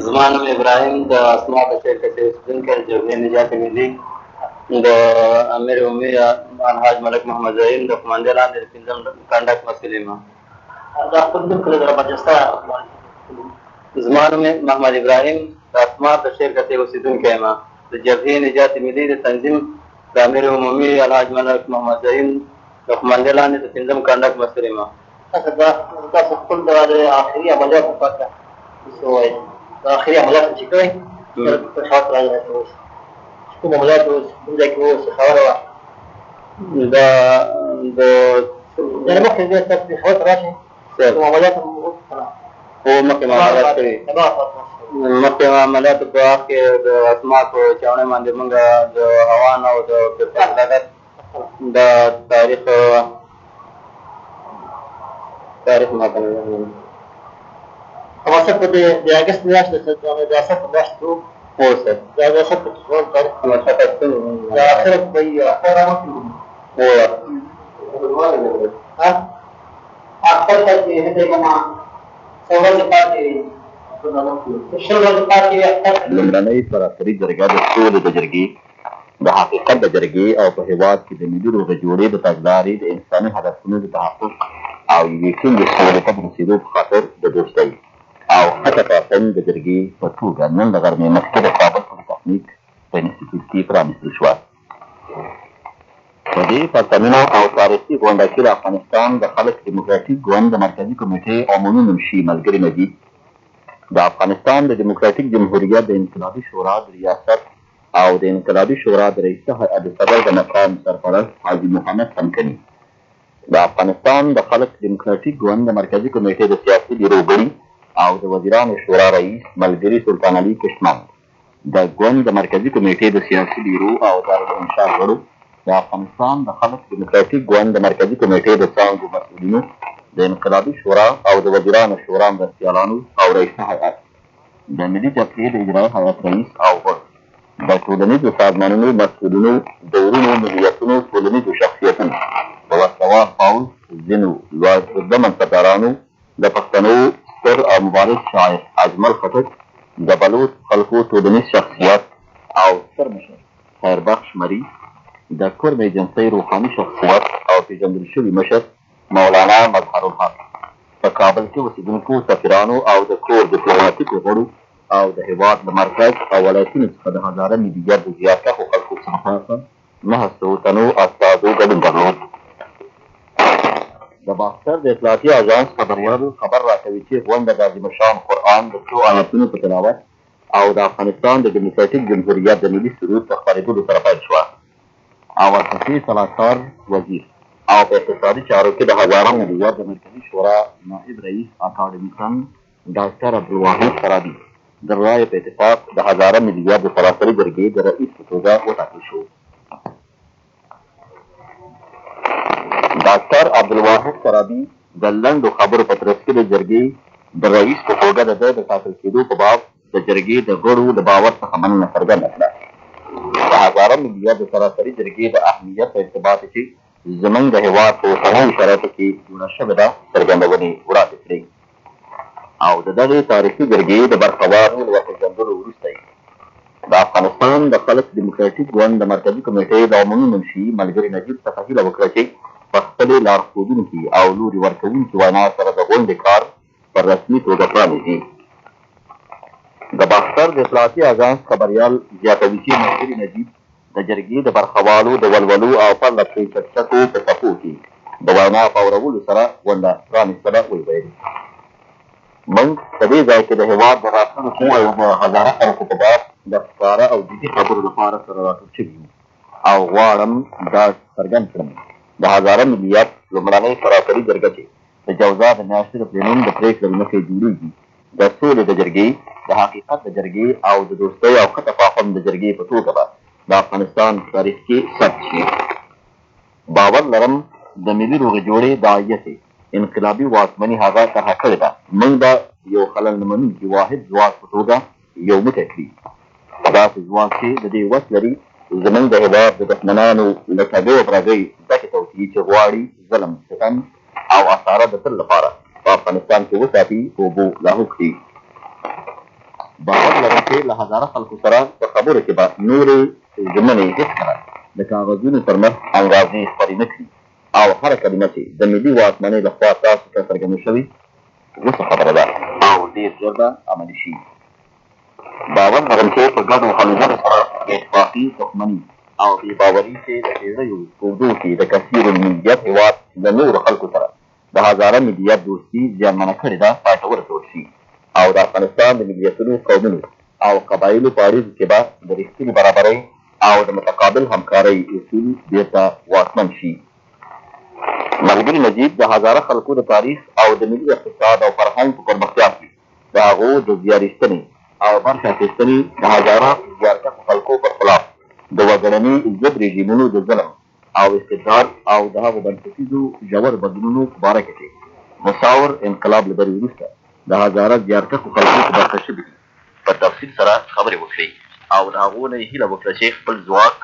زما نوم ابراهیم د اسما د شرکت اوسیدونکی جبهې نجات ملي د امیر عمومي الحاج ملک محمد زعیم د قومندې لاندې د پنځم کنډک مسؤل یم. دا خپل نوم کله د برجسته زما نوم محمد ابراهیم د اسما د شرکت اوسیدونکی یم د جبهې نجات ملي د تنظیم د امیر عمومي الحاج ملک محمد زعیم د قومندې لاندې د پنځم کنډک مسؤل یم. تاسو خپل د آخري عملیاتو په اړه څه وایئ؟ د آخري عملیاتو چې کوئ په شاوخوا راځي اوس کوم عملیات اوس کوم ځای کې اوس خبره وه یعنې مخکې بیا تاسو دې خبر ته راشئ کوم عملیات هو مخکې ما عملیات کړي مخکې عملیاتو په وخت کې د اسما په چاونۍ باندې مونږ د هوان او د عدالت د تاریخ ماته خلاصه په د اګست میاشت د ریاست په میاشت کې هو سر د ریاست په ټول تاریخ د آخرت په خپل پاتې هدي کما څومره پاتې لومړنۍ سراسري جرګه د سولې د جرګې د حقیقت د جرګې او په هېواد کې د ملي روغې جوړې د تګلارې د انساني هدفونو د تحقق او یوې ټینګې سولې ته د رسېدو په خاطر د دوستۍ او حتی پاسن د جرګې په توګه نن د غرمې مخکې د کابل پولیټیکنیک په انسټیټیوټ کې پرانیستل شوه. په دې پرتمینه او تاریخي غونډه کې د افغانستان د خلق دیموکراتیک ګوند د مرکزي کمیټې عمومي منشي ملګري نجیب، د افغانستان د دیموکراتیک جمهوریت د انقلابي شورا د ریاست او د انقلابي شورا د رئیس هیئت صدر د مقام سرپرست حاجي محمد څمکني، د افغانستان د خلق دیموکراتیک ګوند د مرکزي کمیټې د سیاسي بیرو غړي او د وزیرانو شورا رئیس ملګري سلطان علي کشمن، د ګوند د مرکزي کمیټې د سیاسي بیرو او دارالانشا غړو، د افغانستان د خلق دیموکراتیک ګوند د مرکزي کمیټې د څانګو مسؤلینو، د انقلابي شورا او د وزیرانو شورا مرستیالانو او رئیس هیئت، د ملي جبهې د اجرایي هیئت رئیس او غړو، د ټولنیزو سازمانونو مسؤلینو، د ورونو ملیتونو ټولنیزو شخصیتونو، د وسلوال پوځ ځینو لوړ رتبه منصبدارانو، د پښتنو ستر او مبارز شاعر اجمل خټک، د بلوڅ خلکو ټولنیز شخصیت او ستر مشر خیربخش مري، د کورم ایجنسۍ روحاني شخصیت او پیژندل شوي مشر مولانا مظهر الحق، په کابل کې اوسېدونکو سفیرانو او د کور ډیپلوماتیکو غړو او د هېواد له مرکز او ولایتونو څخه د هزاره میلیارد زیاتکو خلکو څخه پاته 900 تنو استازو ګډون درلود. د باختر د اطلاعاتي اژانس خبریال خبر راکوي چې غونډه د عظیم شان قرآن د څو آیتونو په تلاوت او د افغانستان د دیموکراتیک جمهوریت د ملي سرود په خپرېدلو سره پیل شوه او ورپسې سلاکار وزیر او په اقتصادي چارو کې د هزاره میلیارد د مرکزي شورا نائب رئیس اکاډمیسن ډاکټر عبدالواحد سرابي د رایې په اتفاق د هزاره میلیارد د سراسري جرګې د رئیس په توګه وټاکل شو. ډاکټر عبدالواحد سرابي د لنډو خبرو په ترڅ کې د جرګې د رئیس په توګه د ده د ټاکل کېدو په باب د جرګې د غړو د باور څخه مننه څرګنده کړه. د هزاره میلیارد د سراسري جرګې د اهمیت په ارتباط کې زموږ د هېواد په اوسنیو شرایطو کې جوړه شوې ده څرګندونې وړاندې کړې او د دغې تاریخي جرګې د برخوالو له ورپېژندلو وروسته د افغانستان د خلق دیموکراتیک ګوند د مرکزي کمیټې د عمومي منشي ملګري نجیب څخه هیله وکړه چې په خپلې لارښودونکي او لوري ورکوونکي وینا سره د غونډې کار په رسمي توګه پرانیزي. د باختر د اطلاعاتي اژانس خبریال زیاتوي چې ملګري نجیب د جرګې د برخوالو د ولولو او پرله پسې چکچکو په څپو کې د وینا په اورولو سره غونډه پرانیستله. ویل موږ په دې ځای کې د هېواد د راتلونکو او د هزاره خلکو په باب د ښکاره او جدي خبرو لپاره سره راټول شوي یو او غواړم دا څرګند کړم د هزاره ملیت لومړنۍ سراسري جرګه چې د جوزا د میاشتې د پلینوم د پرېکړې له مخې جوړېږي د سولې د جرګې، د حقیقت د جرګې او د دوستۍ او ښه تفاهم د جرګې په توګه به د افغانستان په تاریخ کې ثبت شي. باور لرم د ملي روغې جوړې د عایتې انقلابي واکمني هغه طرحه کړې ده. موږ به یو خلل نه منونکي واحد ځواک په توګه یو موټی کړي، داسې ځواک چې د دې وس لري زموږ د هېواد د دښمنانو له کږۍ او پرږۍ ډکې توطیې چې غواړي ظلم، ستم او اساره د تل لپاره په افغانستان کې وساتي په اوبو لاهو کړي. باور لرم چې له هزاره خلکو سره په خبرو کې به نورې ژمنې هېڅکله د کاغذونو پر مخ انګازې خپرې نه کړي او هره کلمه چې د ملي واکمنۍ لخوا تاسو ته څرګنده شوې اوسه خبره ده او ډېر ژر به عملي شي. باور لرم چې په ګډو هلو ځلو سره د اتفاقي دښمني او بې باوري چې د پېړیو اوږدو کې د کثیر الملیت هېواد له نورو خلکو سره د هزاره ملیت دوستي زیانمنه کړې ده پای ته ورسول شي او د افغانستان د ملیتونو قومونو او قبایلو په اړیکو کې به د رښتینې برابرۍ او د متقابل همکارۍ اصول بېرته واکمن شي. ملګري نجیب د هزاره خلکو د تاریخ او د ملي اقتصاد او فرهنګ په پرمختیا کې د هغو د زیارېستنې او برخه اخیستنې د هزاره زیارکښو خلکو پر خلاف د وګړني ضد رژیمونو د ظلم او استبداد او د هغو بنسټیزو ژور بدلونونو په باره کې چې مساور انقلاب له بري وروسته د هزاره زیارکښو خلکو په برخه شوي دي په تفصیل سره خبرې وکړي او د هغو نه یې هیله وکړه چې خپل ځواک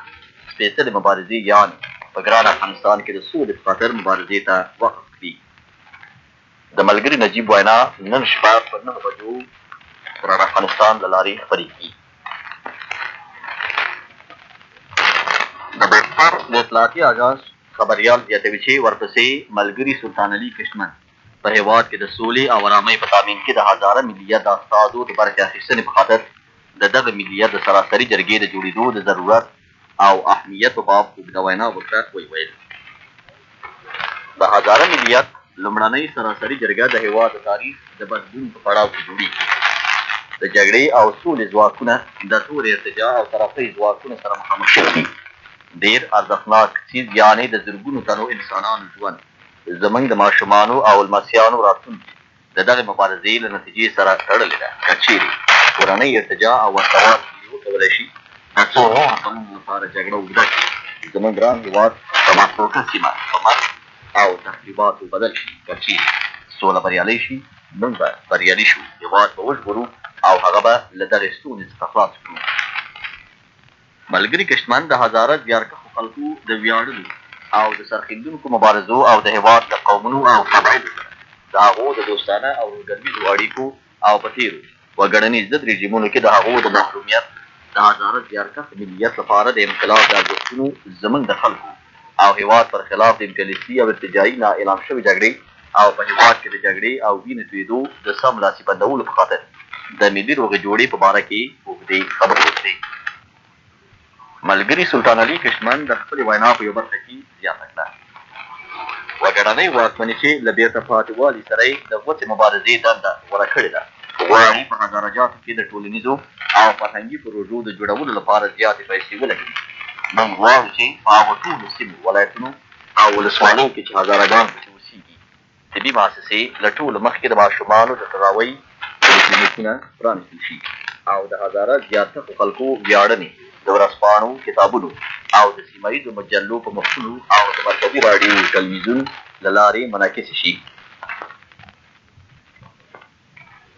سپېڅلې مبارزې یعنې په ګران افغانستان کې د سولې په خاطر مبارزې ته وقف کړي. د ملګري نجیب وینا نن شپه په 9 بجو ګران افغانستان له لارې خپرېږي. د بهتر د اطلاعاتي اژانس خبریال زیاتوي چې ورپسې ملګري سلطان علي کشمن په هېواد کې د سولې او ارامۍ په تامین کې د هزاره ملیت د استازو د برخې اخیستنې په خاطر د دغه ملیت د سراسري جرګې د جوړېدو د ضرورت او اهمیت په باب اوږده وینا وکړه. ویل د هزاره ملیت لومړنۍ سراسري جرګه د هېواد د تاریخ د بدلون په پړاو کې جوړېږي. د جګړې او سولې ځواکونه د تورې ارتجاع او طرفۍ ځواکونو سره مخامخ شوي. ډېر ارزښتناک څیز یعنې د زرګونو تنو انسانانو ژوند زموږ د ماشومانو او لمسیانو راتلونکي د دغې مبارزې له نتیجې سره تړلې ده. که چیرې کورنۍ ارتجاع او ورتوات وکولی شي د څو نورو کلونو لپاره جګړه اوږده کړي زموږ ګران هېواد په متروکه سیمه په مرګ او تخریباتو بدل شي. که چیرې سوله بریالی شي موږ به بریالي شو، هېواد به وژغورو او هغه به له دغې ستونزې څخه خلاص کړو. ملګري کشمن د هزاره زیارکښو خلکو د ویاړلو او د سرښندونکو مبارزو او د هېواد د قومونو او قبایلو سره د هغو د دوستانه او ورورګلویزو اړیکو او په تېرو وګړنیز ضد رژیمونو کې د هغو د محرومیت د هزاره زیارکښ ملیت لپاره د انقلاب د ارزښتونو زموږ د خلکو او هېواد پر خلاف د امپریالیستي او ارتجاعي نااعلان شوې جګړې او په هېواد کې د جګړې او وینې تویېدو د سم لاسي بندولو په خاطر د ملي روغې جوړې په باره کې اوږدې خبرې وکړې. ملګري سلطان علي کشمن د خپلې وینا په یو برخه کې زیاته کړه وګړنۍ واکمني چې له بېرته پاتې والي سره یې د غوڅې مبارزې دنده غوره کړې ده غواړي په هزاره جاتو کې د ټولنیزو او فرهنګي پروژو د جوړولو لپاره زیاتې پیسې ولګوي. موږ غواړو چې په هغو ټولو سیمو ولایتونو او ولسوالیو کې چې هزاره ګان پکې اوسېږي طبي مؤسسې له ټولو مخکې د ماشومانو د تداوۍ کلینیکونه پرانیستل شي او د هزاره زیاتکو خلکو ویاړنې د ورځپاڼو کتابونو او د سیمه ییزو مجلو په مخونو او د مرکزي راډیو تلویزیون له لارې منعکس شي.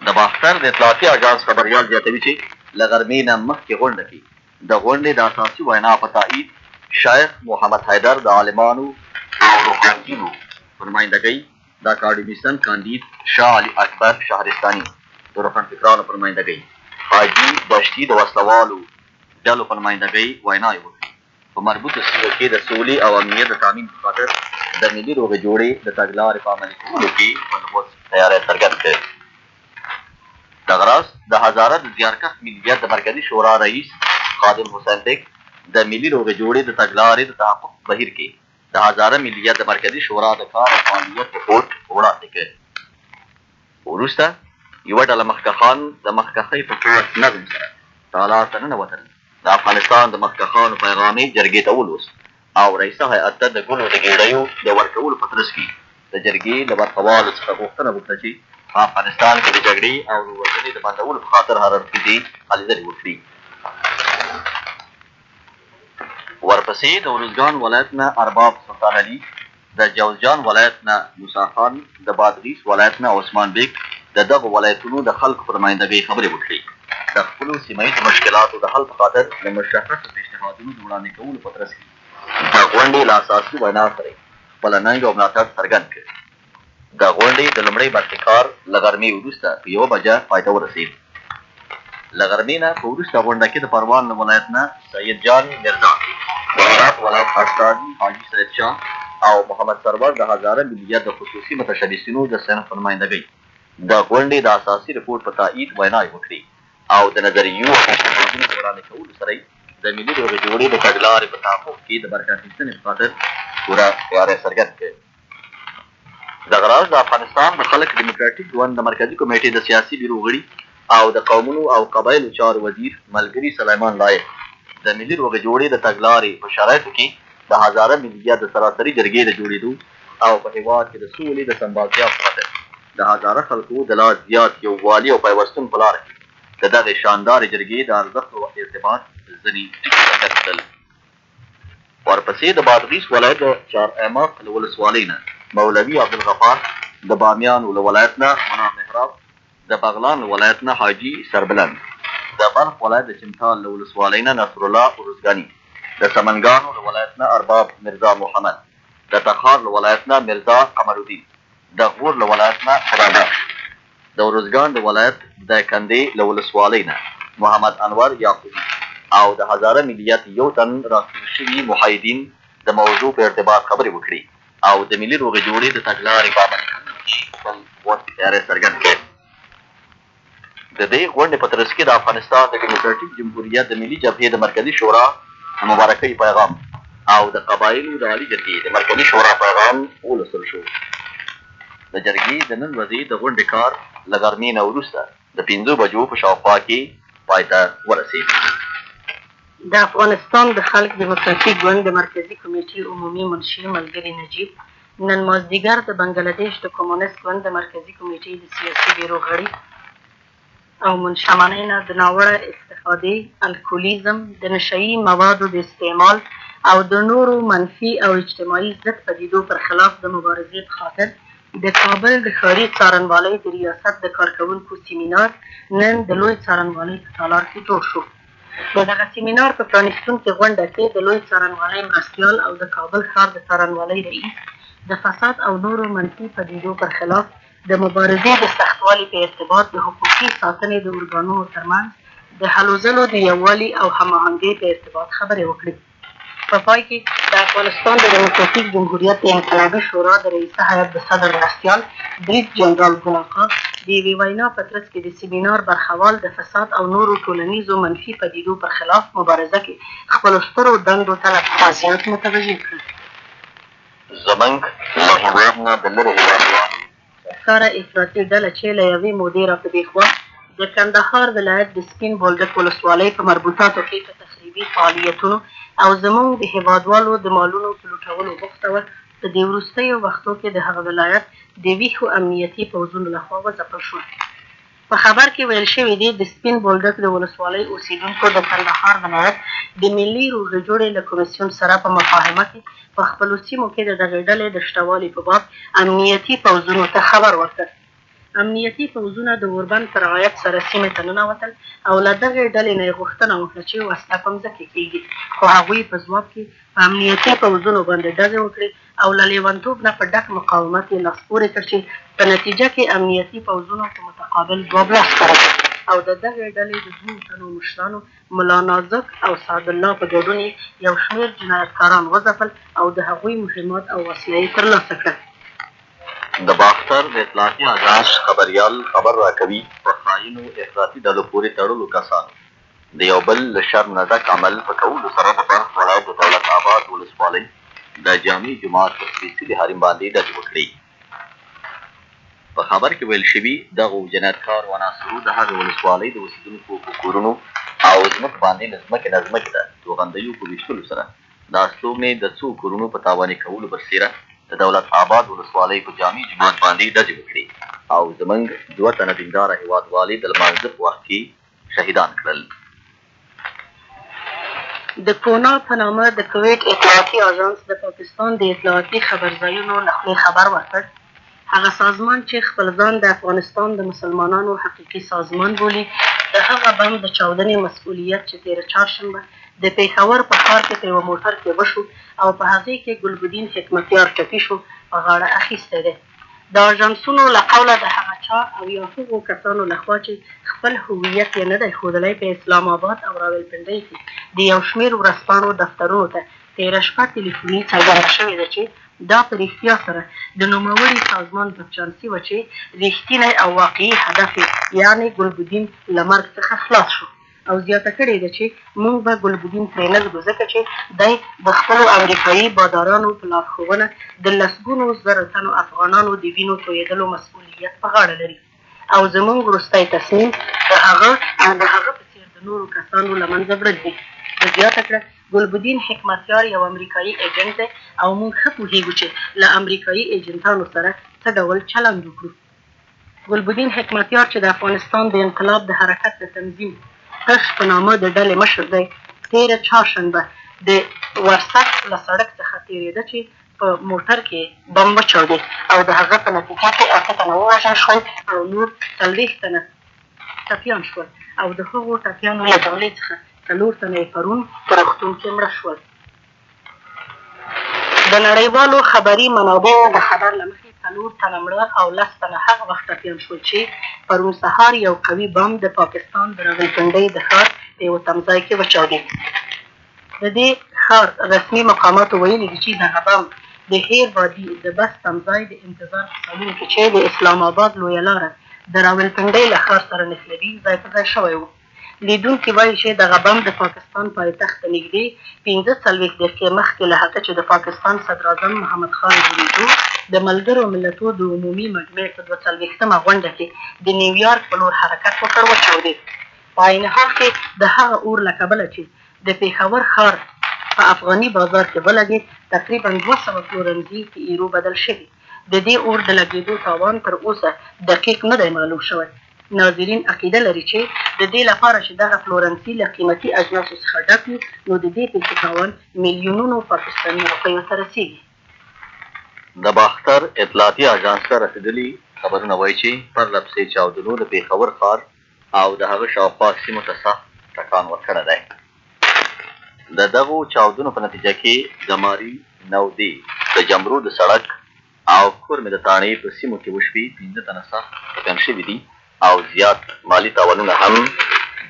د باختر د اطلاعاتي اژانس خبریال زیاتوي چې له غرمې نه مخکې غونډه کې د غونډې د اساسي وینا په تایید شیخ محمد حیدر د عالمانو او روحانیونو په نمایندګۍ د اکاډمیسن کاندید شاه علي اکبر شهرستاني د روښانفکرانو په نمایندګۍ حاجي دشتي د وسلوالو ډلو په نمایندګۍ ویناوې وکړي. په مربوطه سیمو کې د سولې او امنیت د تامین په خاطر د ملي روغې جوړې د تګلارې په عملي کولو کې ملموس تیاری څرګند کړ. دغه راز د هزاره د زیارکښ ملیت د مرکزي شورا رئیس خادم حسین بیگ د ملي روغې جوړې د تګلارې د تحقق بهیر کې د هزاره ملیت د مرکزي شورا د کار او فعالیت رپورټ وړاندې کړ. وروسته یوه ډله مخکښان د مخکښۍ په خاص نظم سره تالار ته ننوتل. د افغانستان د مخکښانو پیغامي جرګې ته ولوست او رئیسه هیئت ته د ګلو د ګېډیو د ورکولو په ترڅ کې د جرګې له برخوالو څخه غوښتنه وکړه چې په افغانستان کې د جګړې او وژنې د بندولو په خاطر هر اړخیزې هلې ځلې وکړي. ورپسې د ارزګان ولایت نه ارباب سلطان علي، د جوزجان ولایت نه موسی خان، د بادغیس ولایت نه عثمان بیگ د دغو ولایتونو د خلکو په نمایندګۍ خبرې وکړي. د خپلو سیمه ییزو مشکلاتو د حل په خاطر د مشخصو پیشنهادونو د وړاندې کولو په ترڅ کې د غونډې له اساسي وینا سره خپل ننګ او ملاتړ څرګند کړ. د غونډې د لومړۍ برخې کار له غرمې وروسته په 1 بجه پای ته ورسېد. له غرمې نه په وروسته غونډه کې د پروان له ولایت نه سید جان مرزا، د هرات ولایت استازي حاجي سید شاه او محمد سرور د هزاره ملیت د خصوصي متشبثینو د صنف نمایندګۍ د غونډې د اساسي رپورټ په تایید ویناوې وکړي او د نظریو او پیشنهادونو په وړاندې کولو سره د ملي روغې جوړې د تګلارې په تعقب کې د برکت اخیستنې په خاطر پوره تیاری څرګند کړ. دغه راز د افغانستان د خلق ډیموکراټیک ګوند د مرکزي کمیټې د سیاسي بیرو غړي او د قومونو او قبایلو چارو وزیر ملګري سلیمان لایق د ملي روغې جوړې د تګلارې په شرایطو کې د هزاره ملیت د سراسري جرګې د جوړېدو او په هېواد کې د سولې د سمبالتیا په خاطر د هزاره خلکو د لا زیات یووالي او پیوستون په لاره کې د دغې شاندارې جرګې د ارزښت او ارتباط ځینې څرګندېدل. ورپسې د بادغیس ولایت د چهارعماق له ولسوالۍ نه مولوي عبدالغفار، د بامیانو له ولایت نه منا محراب، د بغلان له ولایت نه حاجي سربلند، د بلخ ولایت د چمتال له ولسوالۍ نه نصرالله ارزګاني، د سمنګانو له ولایت نه ارباب مرزا محمد، د تخار له ولایت نه مرزا قمرالدین، د غور له ولایت نه خراده، د ارزګان د ولایت د کندې له ولسوالۍ نه محمد انور یعقوبي او د هزاره ملیت یو تن راټول شوي محایدین د موضوع په ارتباط خبرې وکړي او د ملي روغې جوړې د تګلارې په عملي کولو کې خپل قوت تیاری څرګند کړ. د دې غونډې په ترڅ کې د افغانستان د ډیموکراټیک جمهوریت د ملي جبهې د مرکزي شورا د مبارکۍ پیغام او د قبایلو د عالي جرګې د مرکزي شورا پیغام ولوستل شو. د جرګې د نن ورځې د غونډې کار له غرمې نه وروسته د 5 بجو په شاوخوا کې پای ته ورسېد. د افغانستان د خلق ډیموکراټیک ګوند د مرکزي کمیټې عمومي منشي ملګري نجیب نن مازدیګر د بنګلادیش د کمونیست ګوند د مرکزي کمیټې د سیاسي بیرو غړي او منشمنۍ نه د ناوړه استفادې، الکولیزم، د نشهیي موادو د استعمال او د نورو منفي او اجتماعي ضد پدیدو پر خلاف د مبارزې په خاطر د کابل د ښاري څارنوالۍ د ریاست د کارکوونکو سیمینار نن د لوی څارنوالۍ په تالار کې جوړ شو. د دغه سیمینار په پرانیستونکې غونډه کې د لوی څارنوالۍ مرستیال او د کابل ښار د څارنوالۍ رئیس د فساد او نورو منفي پدیدو پر خلاف د مبارزې د سختوالي په ارتباط د حقوقي ساتنې د ارګانونو ترمنځ د هلو ځلو د یووالي او هماهنګۍ په ارتباط خبرې وکړي. په پای کې د افغانستان د ډیموکراټیک جمهوریت د انقلابي شورا د رئیسه هیئت د صدر مرستیال برید جنرال ګلاقا د یوې وینا په ترڅ کې د سیمینار برخوال د فساد او نورو ټولنیزو منفي پدیدو پر خلاف مبارزه کې خپلو سترو دندو ته له پخوا زیات متوجه کړل. زموږ له هېواد نه د لرې هېوادوالو ښکاره افراطي ډله چې له یوې مودې را په دې خوا د کندهار ولایت د سپین بولدک ولسوالۍ په مربوطاتو کې په تخریبي فعالیتونو او زموږ د هېوادوالو د مالونو په لوټولو بوخته وه، په دې وروستیو وختو کې د هغه ولایت د ویښو امنیتي پوځونو لخوا وځپل شول. په خبر کې ویل شوي دي د سپین بولدک د ولسوالۍ اوسېدونکو د کندهار ولایت د ملي روغې جوړې له کمیسیون سره په مفاهمه کې په خپلو سیمو کې د دغې ډلې د شته والي په باب امنیتي پوځونو ته خبر ورکړ. امنیتي پوځونه د اوربند په رعایت سره سیمې ته ننوتل او له دغې ډلې نه یې غوښتنه وکړه چې وسله په مځکه کېږي، خو هغوی په ځواب کې په امنیتي پوځونو باندې ډزې وکړې او له لیونتوب نه په ډک مقاومت یې لاس پورې کړ چې په نتیجه کې امنیتي پوځونو په متقابل ځواب لاس کړی او د دغې ډلې د 2 تنو مشرانو ملا نازک او سعدالله په ګډون یو شمېر جنایتکاران وځپل او د هغوی مهمات او وسله یې ترلاسه کړل. د باختر د اطلاعاتي اژانس خبریال خبر راکوي په خاینو افراطي ډلو پورې تړلو کسانو د یو بل له شرمناک عمل په کولو سره د بلخ ولایت د دولت آباد ولسوالۍ د جامع جومات په سپېڅلي حریم باندې ډزې وکړې. په خبر کې ویل شوي دغو جنایتکار عناصرو د هغې ولسوالۍ د اوسېدونکو په کورونو او ځمکو باندې له ځمکې نه ځمکې ته توغندیو په ویشتلو سره د استوګنې د څو کورونو په تاواني کولو برسېره د دولت آباد ولسوالۍ په جامع جومات باندې ډزې وکړې او زموږ 2 تنه دینداره هېوادوالې د لمانځه په وخت کې شهیدان کړل. د کونا په نامه د کویت اطلاعاتي اژانس د پاکستان د اطلاعاتي خبرځایونو له خولې خبر ورکړ هغه سازمان چې خپل ځان د افغانستان د مسلمانانو حقیقي سازمان بولي د هغه بم د چاودنې مسؤلیت چې تېره چهارشنبه د پېښور په ښار کې په یوه موټر کې وشو او په هغې کې ګلبدین حکمتیار ټپي شو په غاړه اخیستی دی. د اژانسونو له قوله د هغه چا او یا هغو کسانو لخوا چې خپل هویت یې نه دی ښودلی په اسلام آباد او راولپنډۍ کې د یو شمېر ورځپاڼو دفترونو ته تېره شپه تلیفوني څرګنده شوې ده چې دا په رښتیا سره د نوموړي سازمان بچانسي وه چې رښتینی او واقعي هدف یې یعنې ګلبدین له مرګ څخه خلاص شو او زیاته کړې ده چې موږ به ګلبدین پرې نه ږدو ځکه چې دی د خپلو امریکایي بادارانو په لارښوونه د لسګونو زره تنو افغانانو د وینو تویېدلو مسؤلیت په غاړه لري او زموږ وروستی تصمیم د هغه په څېر د نورو کسانو له منځه وړل دي. زیاته کړه ګلبدین حکمتیار یو امریکایي ایجنټ دی او موږ ښه پوهېږو چې له امریکایي ایجنټانو سره څه ډول چلند وکړو. ګلبدین حکمتیار چې د افغانستان د انقلاب د حرکت د تنظیم کش په نامه د ډلې مشر دی تېره چهارشنبه د ورسک له سړک څخه تېرېده چې په موټر کې بم وچاودېد او د هغه په نتیجه کې 8 تنه ووژل شول او نور 40 تنه ټپیان شول او د هغو ټپیانو له جملې څخه 4 تنه یې پرون په روغتون کې مړه شول. د نړیوالو خبري منابعو د خبر له مخې 4 تنه مړه او 10 تنه هغه وخت ټپیان شول چې پرون سهار یو قوي بم د پاکستان د راولپنډۍ د ښار په یوه تمځای کې وچاودېد. د دې ښار رسمي مقاماتو ویلي دي چې دغه بم د هیر وادي د بس تمځای د انتظار په سالون کې چې د اسلام آباد لویه لاره د راولپنډۍ له ښار سره نښلوي ځای په ځای شوی و. لیدونکي وایي چې دغه بم د پاکستان پایتخت ته نږدې 45 دقیقې مخکې له هغه چې د پاکستان صدراعظم محمد خان جوړېدو د ملګرو ملتونو د عمومي مجمع په 42مه غونډه کې د نیویارک په لور حرکت وکړ وچاودېد. په عین حال کې د هغه اور له کبله چې د پېښور ښار په افغاني بازار کې ولګېد تقریبا 200 پلورنځي په ایرو بدل شوي. د دې اور د لګېدو تاوان تر اوسه دقیق نه دی معلوم شوی. ناظرین عقیده لري چې د دې لپاره چې دغه پلورنځي له قیمتي اجناسو څخه ډک وي نو د دې پېښې تاوان میلیونونو پاکستاني روپیو ته رسیږي. د باختر اطلاعاتي اژانس ته رسېدلي خبرونه وایي چې پرله پسې چاودنو د پېښور ښار او د هغه شاوخوا سیمو ته سخت ټکان ورکړی دی. د دغو چاودنو په نتیجه کې د ماري نودې د جمرود سړک او کورمې د تاڼې په سیمو کې وشوي 15 تنه سخت ټپیان شوي دي او زیات مالي تاوانونه هم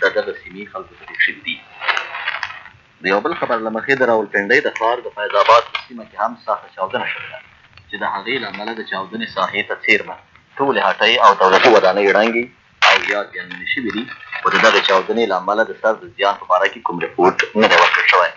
د دغه سیمې خلکو ته پېښ شوي دي. د یو بل خبر له مخې د راولپنډۍ د ښار د فیض آباد په سیمه کې هم سخته چاودنه شوې ده چې د هغې له امله د چاودنې ساحې ته څیرمه ټولې هټۍ او دولتي ودانۍ ړنګې او یا زیانمنې شوي دي خو د دغې چاودنې له امله د سر د زیان په باره کې کوم رپورټ نه دی ورکړل شوی.